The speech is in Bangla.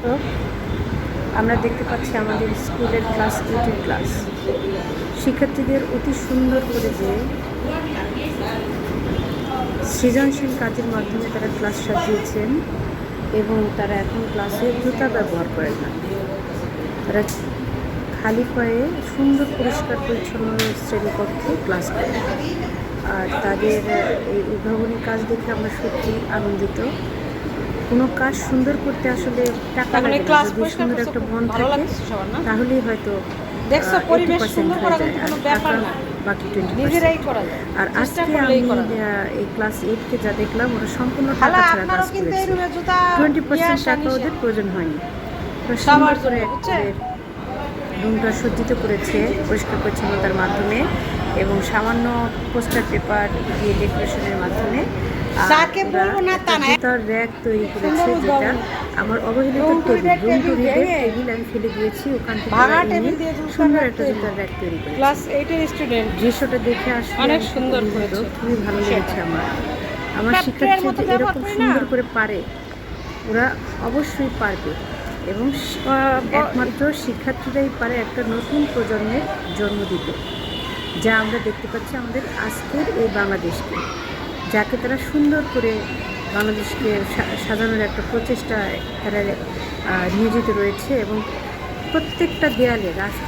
তো আমরা দেখতে পাচ্ছি আমাদের স্কুলের ক্লাস 8-এর ক্লাস। শিক্ষার্থীদের অতি সুন্দর করে যে সৃজনশীল কাজের মাধ্যমে তারা ক্লাস সাজিয়েছেন এবং তারা এখন ক্লাসে জুতা ব্যবহার করে না। তারা খালি পায়ে সুন্দর পরিষ্কার পরিচ্ছন্ন শ্রেণীকক্ষে ক্লাস করে। আর তাদের এই উদ্ভাবনী কাজ দেখে আমরা সত্যি আনন্দিত। কোনো কাজ সুন্দর করতে আসলে টাকা লাগে না, যদি সুন্দর একটা মন থাকে তাহলেই হয়তো 80% হয়ে যায়, বাকি 20%। আর আজকে আমি এই ক্লাস 8-কে যা দেখলাম, ওরা সম্পূর্ণ টাকা ছাড়া কাজ করেছে। 20% টাকা ওদের প্রয়োজন হয়নি। সুন্দর করে রুমটা সজ্জিত করেছে পরিষ্কার পরিচ্ছন্নতার মাধ্যমে এবং সামান্য পোস্টার পেপার দিয়ে ডেকোরেশনের মাধ্যমে জুতার র্যাক তৈরি করেছে, যেটা আমার অবহেলিত টেবিল আমি ফেলে দিয়েছি, ওখান থেকে সুন্দর একটা জুতার র্যাক তৈরি করে। ক্লাস 8-এর স্টুডেন্ট দৃশ্যটা দেখে আসলে অনেক সুন্দর করেছে, খুবই ভালো লেগেছে। আমার শিক্ষার্থী যে এরকম সুন্দর করে পারে, ওরা অবশ্যই পারবে এবং একমাত্র শিক্ষার্থীরাই পারে একটা নতুন প্রজন্মের জন্ম দিতে, যা আমরা দেখতে পাচ্ছি আমাদের আজকের এই বাংলাদেশকে, যাকে তারা সুন্দর করে বাংলাদেশকে সাজানোর একটা প্রচেষ্টায় তারা নিয়োজিত রয়েছে এবং প্রত্যেকটা দেয়ালে রাস্তা